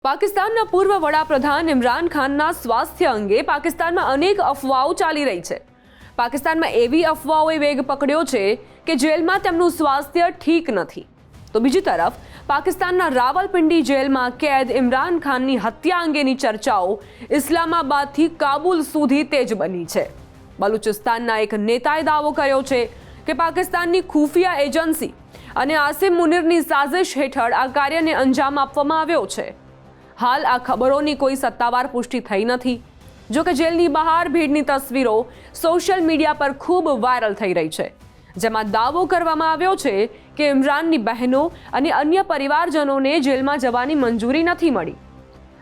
પાકિસ્તાનના પૂર્વ વડાપ્રધાન ઇમરાન ખાનના સ્વાસ્થ્ય અંગે પાકિસ્તાનમાં અનેક અફવાઓ ચાલી રહી છે। પાકિસ્તાનમાં એવી અફવાઓએ વેગ પકડ્યો છે કે જેલમાં તેમનું સ્વાસ્થ્ય ઠીક નથી, તો બીજી તરફ પાકિસ્તાનના રાવલપિંડી જેલમાં કેદ ઇમરાન ખાનની હત્યા અંગેની ચર્ચાઓ ઇસ્લામાબાદથી કાબુલ સુધી તેજ બની છે। બલુચિસ્તાનના એક નેતાએ દાવો કર્યો છે કે પાકિસ્તાનની ખુફિયા એજન્સી અને આસિમ મુનિરની સાજિશ હેઠળ આ કાર્યને અંજામ આપવામાં આવ્યો છે। હાલ આ ખબરોની કોઈ સત્તાવાર પુષ્ટિ થઈ નથી, જો કે જેલની બહાર ભીડની તસવીરો સોશિયલ મીડિયા પર ખૂબ વાયરલ થઈ રહી છે, જેમાં દાવો કરવામાં આવ્યો છે કે ઇમરાનની બહેનો અને અન્ય પરિવારજનોને જેલમાં જવાની મંજૂરી નથી મળી।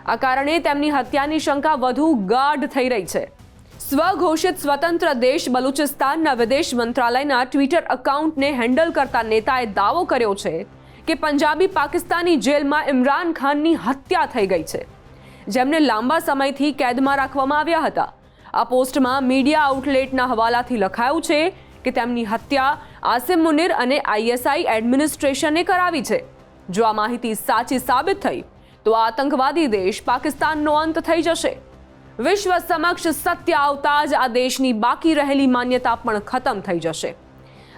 આ કારણે તેમની હત્યાની શંકા વધુ ગાઢ થઈ રહી છે। સ્વઘોષિત સ્વતંત્ર દેશ બલુચિસ્તાનના વિદેશ મંત્રાલયના ટ્વિટર એકાઉન્ટને હેન્ડલ કરતા નેતાએ દાવો કર્યો છે કે પંજાબી પાકિસ્તાની જેલમાં ઇમરાન ખાનની હત્યા થઈ ગઈ છે, જેમને લાંબા સમયથી કેદમાં રાખવામાં આવ્યા હતા। આ પોસ્ટમાં મીડિયા આઉટલેટના હવાલાથી લખાયું છે કે તેમની હત્યા આસિમ મુનિર અને ISI એડમિનિસ્ટ્રેશને કરાવી છે। જો આ માહિતી સાચી સાબિત થઈ તો આ આતંકવાદી દેશ પાકિસ્તાનનો અંત થઈ જશે। વિશ્વ સમક્ષ સત્ય આવતા જ આ દેશની બાકી રહેલી માન્યતા પણ ખતમ થઈ જશે।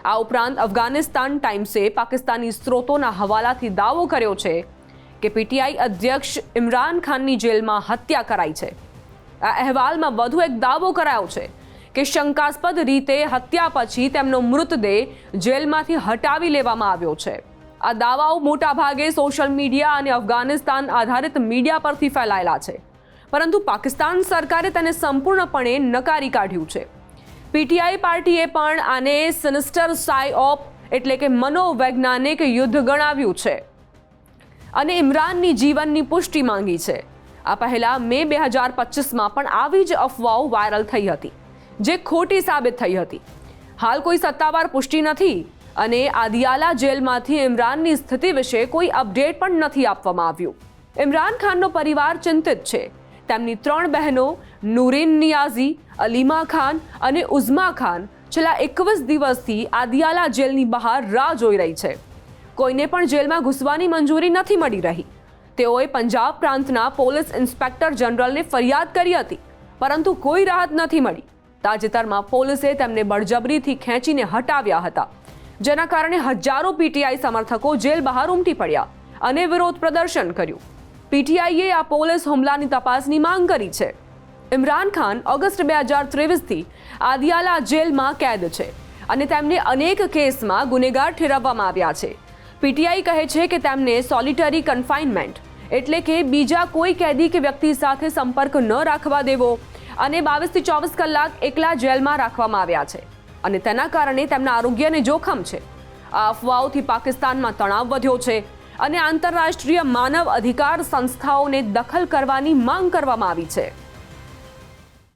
આ ઉપરાંત અફઘાનિસ્તાન ટાઈમ્સે પાકિસ્તાની સ્ત્રોતોના હવાલાથી દાવો કર્યો છે કે PTI અધ્યક્ષ ઇમરાન ખાનની જેલમાં હત્યા કરાઈ છે। આ અહેવાલમાં વધુ એક દાવો કરાયો છે કે શંકાસ્પદ રીતે હત્યા પછી તેમનો મૃતદેહ જેલમાંથી હટાવી લેવામાં આવ્યો છે। આ દાવાઓ મોટાભાગે સોશિયલ મીડિયા અને અફઘાનિસ્તાન આધારિત મીડિયા પરથી ફેલાયેલા છે, પરંતુ પાકિસ્તાન સરકારે તેને સંપૂર્ણપણે નકારી કાઢ્યું છે। PTI પાર્ટીએ પણ આને સિનિસ્ટર સાયઓપ એટલે કે મનોવૈજ્ઞાનિક યુદ્ધ ગણાવ્યું છે અને ઇમરાનની જીવનની પુષ્ટિ માંગી છે। આ પહેલા મે 2025માં પણ આવી જ અફવાઓ વાયરલ થઈ હતી, જે ખોટી સાબિત થઈ હતી। હાલ કોઈ સત્તાવાર પુષ્ટિ નથી અને આદિયાલા જેલમાંથી ઇમરાનની સ્થિતિ વિશે કોઈ અપડેટ પણ નથી આપવામાં આવ્યું। ઇમરાન ખાનનો પરિવાર ચિંતિત છે। તેમની 3 બહેનો નૂરીન નિયાઝી, અલીમા ખાન અને ઉઝમા ખાન છેલ્લા 21 દિવસથી આદિયાલા જેલની બહાર રાહ જોઈ રહી છે। કોઈને પણ જેલમાં ઘૂસવાની મંજૂરી નથી મળી રહી। તેઓએ પંજાબ પ્રાંતના પોલીસ ઇન્સ્પેક્ટર જનરલને ફરિયાદ કરી હતી, પરંતુ કોઈ રાહત નથી મળી। તાજેતરમાં પોલીસે તેમને બળજબરીથી ખેંચીને હટાવ્યા હતા, જેના કારણે હજારો PTI સમર્થકો જેલ બહાર ઉમટી પડ્યા અને વિરોધ પ્રદર્શન કર્યું। PTIએ આ પોલીસ હુમલાની તપાસની માંગ કરી છે। ઇમરાન ખાન ઓગસ્ટ 2023થી આદિયાલા જેલમાં કેદ છે અને તેમને અનેક કેસમાં ગુનેગાર ઠેરવવામાં આવ્યા છે। PTI કહે છે કે તેમને સોલિટરી કન્ફાઇનમેન્ટ એટલે કે બીજા કોઈ કેદી કે વ્યક્તિ સાથે સંપર્ક ન રાખવા દેવો અને 22 થી 24 કલાક એકલા જેલમાં રાખવામાં આવ્યા છે અને તેના કારણે તેમના આરોગ્યને જોખમ છે। આ અફવાઓથી પાકિસ્તાનમાં તણાવ વધ્યો છે અને આંતરરાષ્ટ્રીય માનવ અધિકાર સંસ્થાઓને દખલ કરવાની માંગ કરવામાં આવી છે।